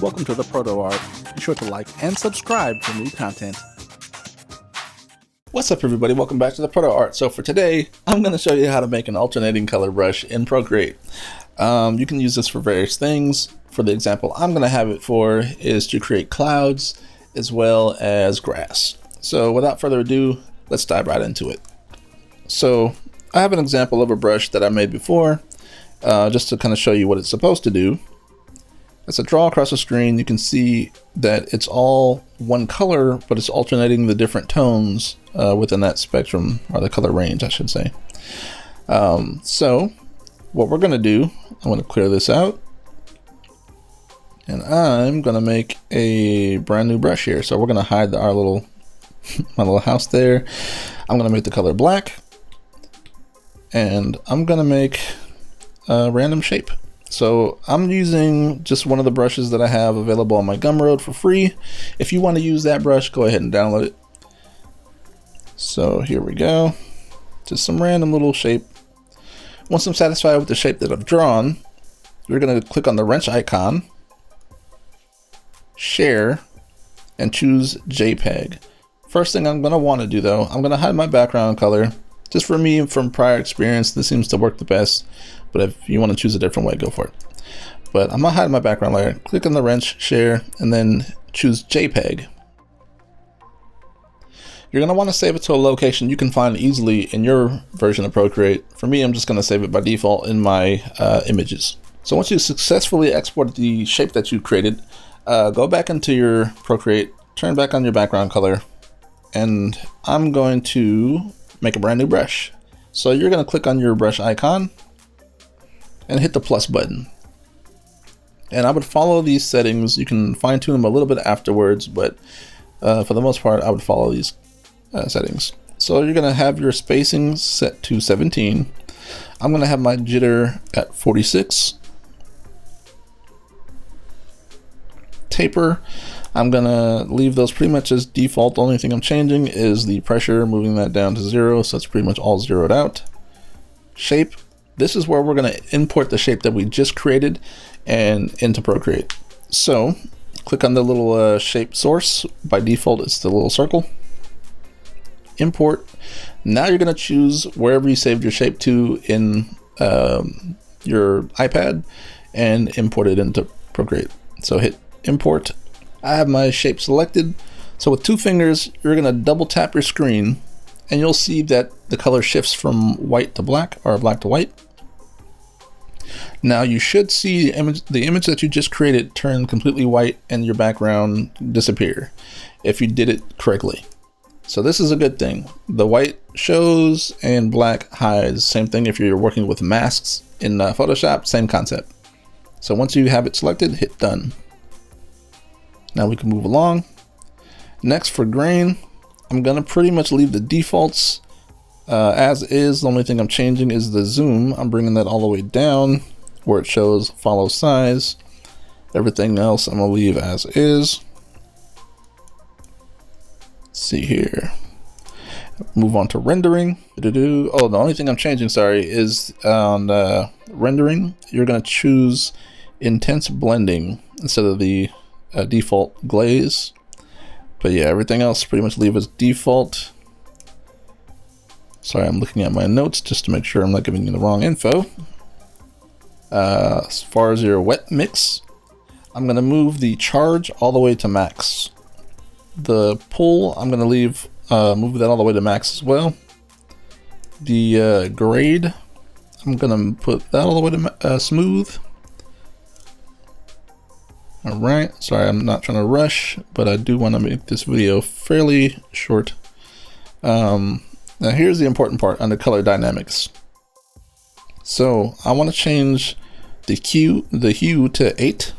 Welcome to the ProtoART. Be sure to like and subscribe for new content. What's up, everybody? Welcome back to the ProtoART. So for today, I'm going to show you how to make an alternating color brush in Procreate. You can use this for various things. For the example I'm going to have it for is to create clouds as well as grass. So without further ado, let's dive right into it. So I have an example of a brush that I made before, just to kind of show you what it's supposed to do. As I draw across the screen, you can see that it's all one color, but it's alternating the different tones within that spectrum, or the color range, I should say. So what we're going to do, I'm going to clear this out, and I'm going to make a brand new brush here. So we're going to hide our little my little house there. I'm going to make the color black, and I'm going to make a random shape. So I'm using just one of the brushes that I have available on my Gumroad for free. If you want to use that brush, go ahead and download it. So here we go. Just some random little shape. Once I'm satisfied with the shape that I've drawn, you're going to click on the wrench icon, share, and choose JPEG. First thing I'm going to want to do, though, I'm going to hide my background color. Just for me, from prior experience, this seems to work the best. But if you want to choose a different way, go for it. But I'm going to hide my background layer. Click on the wrench, share, and then choose JPEG. You're going to want to save it to a location you can find easily in your version of Procreate. For me, I'm just going to save it by default in my images. So once you successfully export the shape that you created, go back into your Procreate, turn back on your background color, and I'm going to make a brand new brush. So you're going to click on your brush icon and hit the plus button. And I would follow these settings. You can fine tune them a little bit afterwards, but for the most part, I would follow these settings. So you're going to have your spacing set to 17. I'm going to have my jitter at 46. Taper, I'm going to leave those pretty much as default. The only thing I'm changing is the pressure, moving that down to 0, so it's pretty much all zeroed out. Shape, this is where we're going to import the shape that we just created and into Procreate. So click on the little shape source. By default, it's the little circle. Import. Now you're going to choose wherever you saved your shape to in your iPad and import it into Procreate. So hit import. I have my shape selected. So with 2 fingers, you're going to double tap your screen, and you'll see that the color shifts from white to black, or black to white. Now you should see the image that you just created turn completely white and your background disappear if you did it correctly. So this is a good thing. The white shows and black hides. Same thing if you're working with masks in Photoshop, same concept. So once you have it selected, hit done. Now we can move along. Next, for grain, I'm going to pretty much leave the defaults as is. The only thing I'm changing is the zoom. I'm bringing that all the way down where it shows follow size. Everything else I'm going to leave as is. Let's see here. Move on to rendering. Oh, the only thing I'm changing, sorry, is on rendering. You're going to choose intense blending instead of the default glaze. But yeah, everything else pretty much leave as default. Sorry, I'm looking at my notes just to make sure I'm not giving you the wrong info. As far as your wet mix, I'm going to move the charge all the way to max. The pull, I'm going to leave move that all the way to max as well. The grade, I'm going to put that all the way to smooth. All right, sorry, I'm not trying to rush, but I do want to make this video fairly short. Now here's the important part under color dynamics. So I want to change the hue to 8.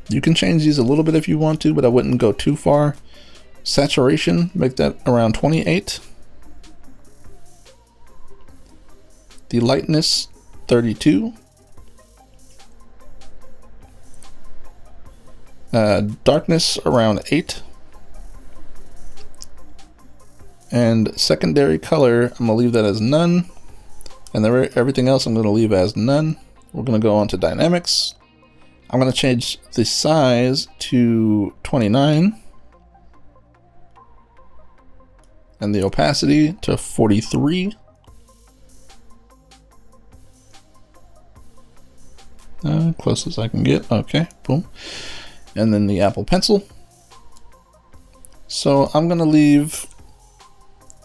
You can change these a little bit if you want to, but I wouldn't go too far. Saturation, make that around 28. The lightness, 32. Darkness around 8. And secondary color, I'm going to leave that as none. And everything else I'm going to leave as none. We're going to go on to dynamics. I'm going to change the size to 29 and the opacity to 43. Close as I can get. Okay, boom. And then the Apple Pencil. So I'm going to leave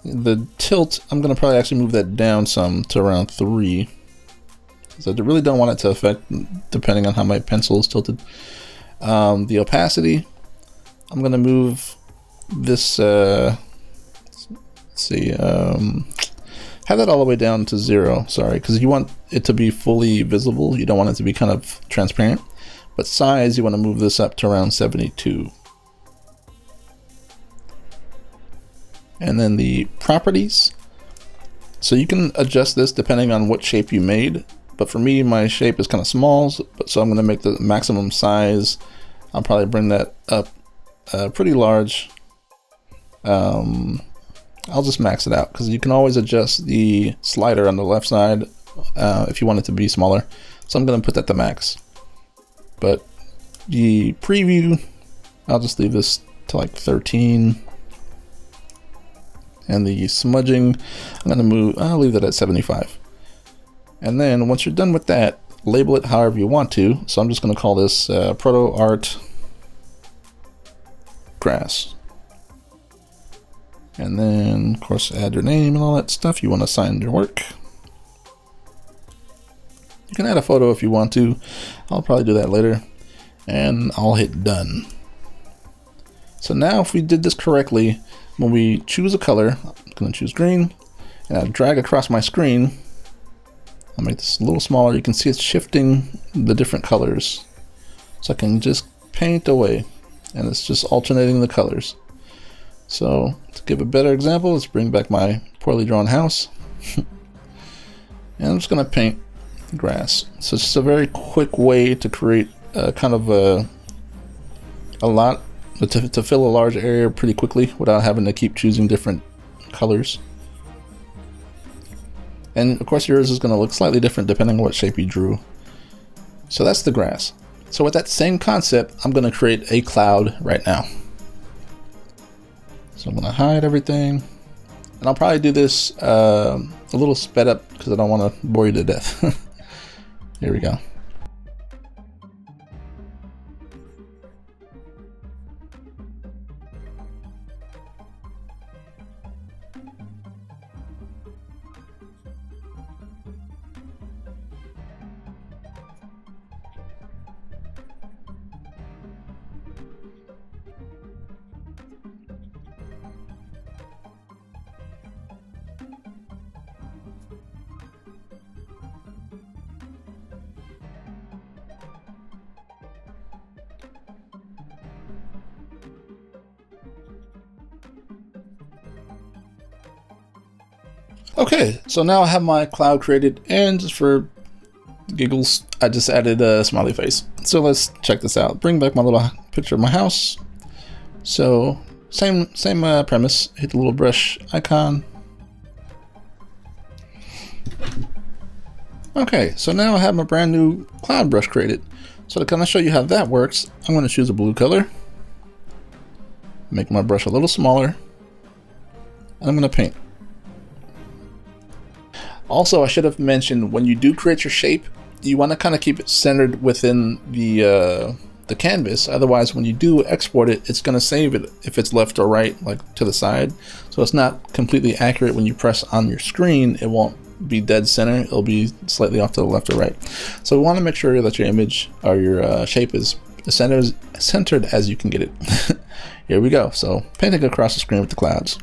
the tilt. I'm going to probably actually move that down some to around 3. So I really don't want it to affect depending on how my pencil is tilted. The opacity, I'm going to move this, let's see, have that all the way down to 0, sorry, because you want it to be fully visible. You don't want it to be kind of transparent. But size, you want to move this up to around 72. And then the properties. So you can adjust this depending on what shape you made. But for me, my shape is kind of small, so I'm going to make the maximum size. I'll probably bring that up pretty large. I'll just max it out because you can always adjust the slider on the left side if you want it to be smaller. So I'm going to put that to max. But the preview, I'll just leave this to like 13. And the smudging, I'll leave that at 75. And then once you're done with that, label it however you want to. So I'm just going to call this ProtoART grass. And then, of course, add your name and all that stuff. You want to sign your work. You can add a photo if you want to. I'll probably do that later. And I'll hit done. So now if we did this correctly, when we choose a color, I'm going to choose green. And I'll drag across my screen. I'll make this a little smaller. You can see it's shifting the different colors. So I can just paint away. And it's just alternating the colors. So to give a better example, let's bring back my poorly drawn house. And I'm just going to paint grass. So it's just a very quick way to create kind of a lot, to fill a large area pretty quickly without having to keep choosing different colors. And of course yours is going to look slightly different depending on what shape you drew. So that's the grass. So with that same concept, I'm going to create a cloud right now. So I'm going to hide everything. And I'll probably do this a little sped up because I don't want to bore you to death. Here we go. Okay, so now I have my cloud created, and just for giggles, I just added a smiley face. So let's check this out. Bring back my little picture of my house. So same premise. Hit the little brush icon. Okay, so now I have my brand new cloud brush created. So to kind of show you how that works, I'm going to choose a blue color. Make my brush a little smaller. And I'm going to paint. Also, I should have mentioned, when you do create your shape, you want to kind of keep it centered within the canvas. Otherwise, when you do export it, it's going to save it if it's left or right, like to the side. So it's not completely accurate when you press on your screen. It won't be dead center. It'll be slightly off to the left or right. So we want to make sure that your image or your shape is centered as you can get it. Here we go. So painting across the screen with the clouds.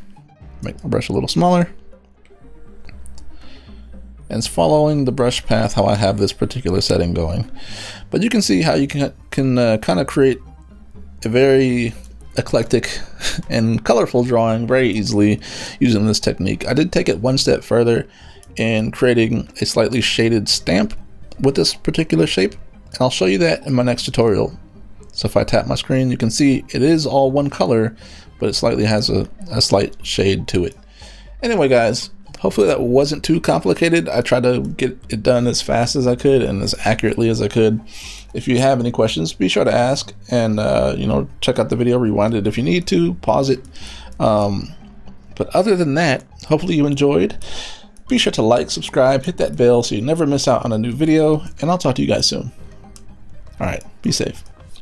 Make my brush a little smaller. And it's following the brush path how I have this particular setting going. But you can see how you can kind of create a very eclectic and colorful drawing very easily using this technique. I did take it one step further in creating a slightly shaded stamp with this particular shape. And I'll show you that in my next tutorial. So if I tap my screen, you can see it is all one color, but it slightly has a slight shade to it. Anyway, guys, hopefully that wasn't too complicated. I tried to get it done as fast as I could and as accurately as I could. If you have any questions, be sure to ask, and you know, check out the video, rewind it if you need to, pause it. But other than that, hopefully you enjoyed. Be sure to like, subscribe, hit that bell so you never miss out on a new video, and I'll talk to you guys soon. All right, be safe.